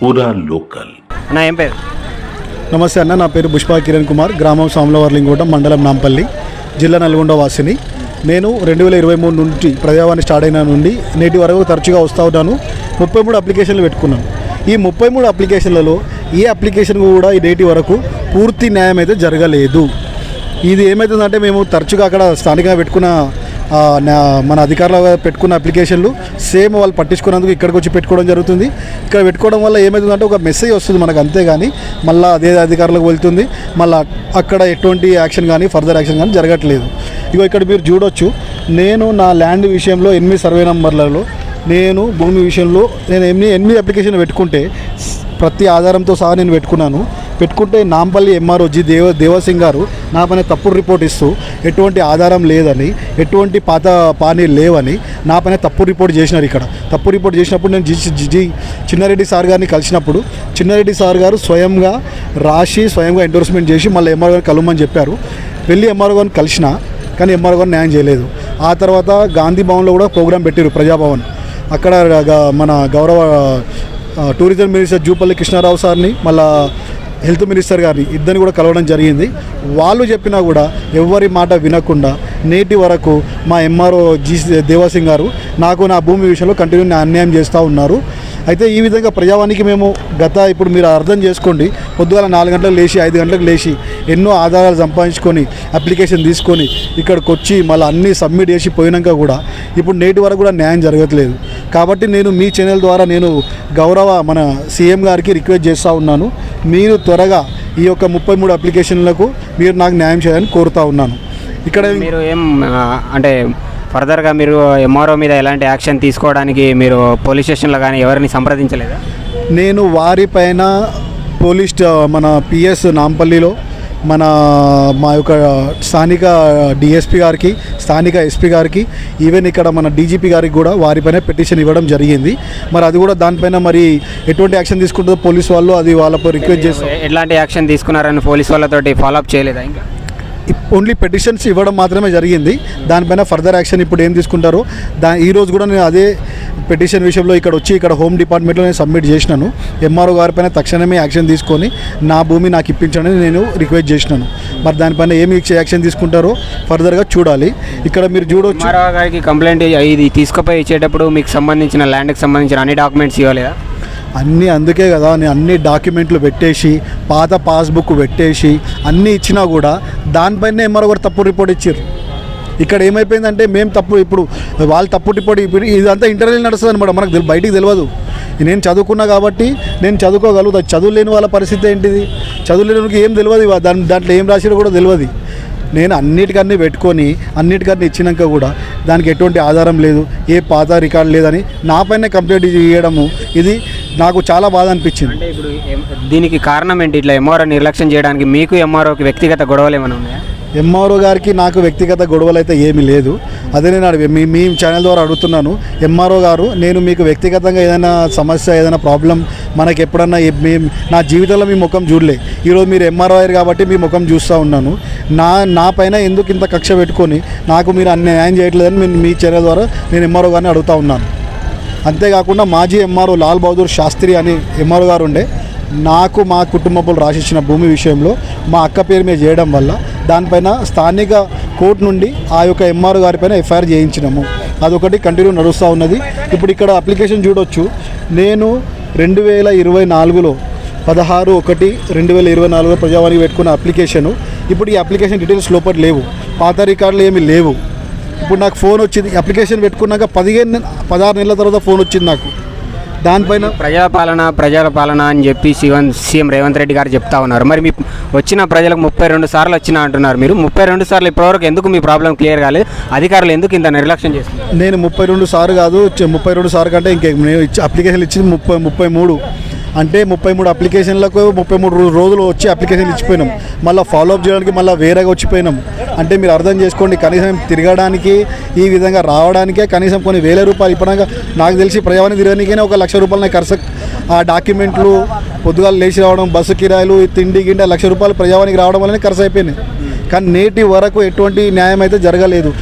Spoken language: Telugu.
పూరా లోకల్. అన్న ఏం పేరు? నమస్తే అన్న, నా పేరు పుష్పా కిరణ్ కుమార్, గ్రామం సామలవర్లింగోటం, మండలం నాంపల్లి, జిల్లా నల్గొండ వాసిని. నేను 2023 నుండి ప్రజావాణి స్టార్ట్ అయిన నుండి నేటి వరకు తరచుగా వస్తూ ఉన్నాను. 33 అప్లికేషన్లు పెట్టుకున్నాను. ఈ 33 అప్లికేషన్లలో ఏ అప్లికేషన్ కూడా ఈ నేటి వరకు పూర్తి న్యాయం అయితే జరగలేదు. ఇది ఏమవుతుందంటే మేము తరచుగా అక్కడ స్థానికంగా పెట్టుకున్న మన అధికారులు పెట్టుకున్న అప్లికేషన్లు సేమ్ వాళ్ళు పట్టించుకున్నందుకు ఇక్కడికి వచ్చి పెట్టుకోవడం జరుగుతుంది. ఇక్కడ పెట్టుకోవడం వల్ల ఏమవుతుందంటే ఒక మెసేజ్ వస్తుంది మనకు, అంతేగాని మళ్ళీ అదే అధికారులకు వెళ్తుంది. మళ్ళీ అక్కడ ఎటువంటి యాక్షన్ కానీ ఫర్దర్ యాక్షన్ కానీ జరగట్లేదు. ఇగో ఇక్కడ మీరు చూడొచ్చు, నేను నా ల్యాండ్ విషయంలో 8 సర్వే నంబర్లలో నేను భూమి విషయంలో నేను 8 అప్లికేషన్లు పెట్టుకుంటే ప్రతి ఆధారంతో సహా నేను పెట్టుకుంటే నాంపల్లి ఎంఆర్ఓ జి దేవసింగ్ గారు నా పైన తప్పుడు రిపోర్ట్ ఇస్తూ ఎటువంటి ఆధారం లేదని, ఎటువంటి పాత పానీలు లేవని నా పైన తప్పుడు రిపోర్ట్ చేసినారు. ఇక్కడ తప్పుడు రిపోర్ట్ చేసినప్పుడు నేను చిన్నారెడ్డి సార్ గారిని కలిసినప్పుడు చిన్నారెడ్డి సార్ గారు స్వయంగా రాసి స్వయంగా ఎండోర్స్మెంట్ చేసి మళ్ళీ ఎంఆర్ఓ గారిని కలవమని చెప్పారు. వెళ్ళి ఎంఆర్ఓ గారిని కలిసిన, కానీ ఎంఆర్ఓ గారు న్యాయం చేయలేదు. ఆ తర్వాత గాంధీ భవన్లో కూడా ప్రోగ్రాం పెట్టారు, ప్రజాభవన్. అక్కడ మన గౌరవ టూరిజం మినిస్టర్ జూపల్లి కృష్ణారావు సార్ని, మళ్ళా హెల్త్ మినిస్టర్ గారిని ఇద్దరిని కూడా కలవడం జరిగింది. వాళ్ళు చెప్పినా కూడా ఎవరి మాట వినకుండా నేటి వరకు మా ఎంఆర్ఓ జి దేవసింగ్ గారు నాకు నా భూమి విషయంలో కంటిన్యూ అన్యాయం చేస్తూ ఉన్నారు. అయితే ఈ విధంగా ప్రజావానికి మేము ఇప్పుడు మీరు అర్థం చేసుకోండి, పొద్దుగాల 4 గంటలకు లేచి 5 గంటలకు లేచి ఎన్నో ఆధారాలు సంపాదించుకొని అప్లికేషన్ తీసుకొని ఇక్కడికి వచ్చి మళ్ళీ అన్నీ సబ్మిట్ చేసి పోయినాక కూడా ఇప్పుడు నేటి వరకు కూడా న్యాయం జరగట్లేదు. కాబట్టి నేను మీ ఛానల్ ద్వారా నేను గౌరవ మన సీఎం గారికి రిక్వెస్ట్ చేస్తూ ఉన్నాను, మీరు త్వరగా ఈ యొక్క 33 అప్లికేషన్లకు మీరు నాకు న్యాయం చేయాలని కోరుతూ ఉన్నాను. ఇక్కడ మీరు ఏం అంటే ఫర్దర్గా మీరు ఎంఆర్ఓ మీద ఎలాంటి యాక్షన్ తీసుకోవడానికి మీరు పోలీస్ స్టేషన్లో కానీ ఎవరిని సంప్రదించలేదా? నేను వారిపైన మన పిఎస్ నాంపల్లిలో మా యొక్క స్థానిక డిఎస్పీ గారికి, స్థానిక ఎస్పీ గారికి, ఈవెన్ ఇక్కడ మన డీజీపీ గారికి కూడా వారిపైన పిటిషన్ ఇవ్వడం జరిగింది. మరి అది కూడా దానిపైన మరి ఎటువంటి యాక్షన్ తీసుకుంటుందో పోలీస్ వాళ్ళు అది వాళ్ళపై రిక్వెస్ట్ చేస్తారు. ఎట్లాంటి యాక్షన్ తీసుకున్నారని పోలీస్ వాళ్ళతోటి ఫాలోఅప్ చేయలేదా? ఇంకా ఓన్లీ పెటిషన్స్ ఇవ్వడం మాత్రమే జరిగింది. దానిపైన ఫర్దర్ యాక్షన్ ఇప్పుడు ఏం తీసుకుంటారో ఈరోజు కూడా నేను అదే పెటిషన్ విషయంలో ఇక్కడ హోమ్ డిపార్ట్మెంట్లో నేను సబ్మిట్ చేసినాను. ఎంఆర్ఓ గారిపైన తక్షణమే యాక్షన్ తీసుకొని నా భూమి నాకు ఇప్పించండి నేను రిక్వెస్ట్ చేసినాను. మరి దానిపైన ఏమి యాక్షన్ తీసుకుంటారో ఫర్దర్గా చూడాలి. ఇక్కడ మీరు చూడవచ్చు, ఎంఆర్ఓ గారికి కంప్లైంట్ ఇది తీసుకుపోయి ఇచ్చేటప్పుడు మీకు సంబంధించిన ల్యాండ్కి సంబంధించిన అన్ని డాక్యుమెంట్స్ ఇవ్వలేదా? అందుకే కదా నేను అన్ని డాక్యుమెంట్లు పెట్టేసి పాత పాస్బుక్ పెట్టేసి అన్నీ ఇచ్చినా కూడా దానిపైన ఎంఆర్ఓ గారు తప్పు రిపోర్ట్ ఇచ్చారు. ఇక్కడ ఏమైపోయిందంటే మేము ఇప్పుడు వాళ్ళు తప్పు రిపోర్ట్ ఇదంతా ఇంటర్వ్యూలు నడుస్తుంది అనమాట, మనకు బయటికి తెలియదు. నేను చదువుకున్నా కాబట్టి నేను చదువుకోగలుగుతా. చదువు లేని వాళ్ళ పరిస్థితి ఏంటిది? చదువు లేనికి ఏం తెలియదు, దాంట్లో ఏం రాసినా కూడా తెలియదు. నేను అన్నిటికన్నీ పెట్టుకొని అన్నిటికన్నీ ఇచ్చినాక కూడా దానికి ఎటువంటి ఆధారం లేదు, ఏ పాత రికార్డు లేదని నా పైన కంప్లైంట్ చేయడము ఇది నాకు చాలా బాధ అనిపించింది. అంటే ఇప్పుడు దీనికి కారణం ఏంటి? ఇట్లా ఎంఆర్ఓ నిర్లక్ష్యం చేయడానికి మీకు ఎంఆర్ఓకి వ్యక్తిగత గొడవలు ఏమైనా ఉన్నాయా? ఎంఆర్ఓ గారికి నాకు వ్యక్తిగత గొడవలు అయితే ఏమీ లేదు. అదే నేను మీ ఛానల్ ద్వారా అడుగుతున్నాను, ఎంఆర్ఓ గారు నేను మీకు వ్యక్తిగతంగా ఏదైనా సమస్య ఏదైనా ప్రాబ్లం మనకి ఎప్పుడన్నా నా జీవితంలో మీ ముఖం చూడలే. ఈరోజు మీరు ఎంఆర్ఓ అయ్యారు కాబట్టి మీ ముఖం చూస్తూ ఉన్నాను. నా పైన ఎందుకు ఇంత కక్ష పెట్టుకొని నాకు మీరు న్యాయం చేయట్లేదని మీ ఛానల్ ద్వారా నేను ఎంఆర్ఓ గారిని అడుగుతూ ఉన్నాను. అంతేకాకుండా మాజీ ఎంఆర్ఓ లాల్ బహదూర్ శాస్త్రి అని ఎంఆర్ఓ గారు ఉండే, నాకు మా కుటుంబపులు రాసిచ్చిన భూమి విషయంలో మా అక్క పేరు మీద చేయడం వల్ల దానిపైన స్థానిక కోర్టు నుండి ఆ యొక్క ఎంఆర్ఓ గారిపైన ఎఫ్ఐఆర్ చేయించినాము. అదొకటి కంటిన్యూ నడుస్తూ ఉన్నది. ఇప్పుడు ఇక్కడ అప్లికేషన్ చూడొచ్చు, నేను 2024లో 16/1/2024 ప్రజావానికి పెట్టుకున్న అప్లికేషను. ఇప్పుడు ఈ అప్లికేషన్ డీటెయిల్స్ లోపల లేవు, పాత రికార్డులు ఏమీ లేవు. ఇప్పుడు నాకు ఫోన్ వచ్చింది, అప్లికేషన్ పెట్టుకున్నాక 16 నెలల తర్వాత ఫోన్ వచ్చింది నాకు. దానిపైన ప్రజల పాలన అని చెప్పి సీఎం రేవంత్ రెడ్డి గారు చెప్తా ఉన్నారు. మరి మీ వచ్చిన ప్రజలకు 32 సార్లు వచ్చినా అంటున్నారు. మీరు 32 సార్లు ఇప్పటివరకు ఎందుకు మీ ప్రాబ్లం క్లియర్ కాలేదు? అధికారులు ఎందుకు ఇంత నిర్లక్ష్యం చేస్తున్నారు? నేను 32 సార్లు కాదు, 32 సార్లు కంటే నేను అప్లికేషన్లు ఇచ్చింది 33. అంటే 33 అప్లికేషన్లకు 33 రోజులు వచ్చి అప్లికేషన్లు ఇచ్చిపోయినాం. మళ్ళీ ఫాలోఅప్ చేయడానికి మళ్ళీ వేరేగా వచ్చిపోయినాం. అంటే మీరు అర్థం చేసుకోండి, కనీసం తిరగడానికి ఈ విధంగా రావడానికే కనీసం కొన్ని వేల రూపాయలు ఇప్పటిదాకా నాకు తెలిసి ప్రజావాణి తిరగడానికైనా 1 లక్ష రూపాయలు నాకు ఖర్చు. ఆ డాక్యుమెంట్లు పొద్దుగాలు లేచి రావడం, బస్సు కిరాయిలు, తిండి గిండి 1 లక్ష రూపాయలు ప్రజావానికి రావడం వల్లనే ఖర్చు అయిపోయినాయి. కానీ నేటి వరకు ఎటువంటి న్యాయం అయితే జరగలేదు.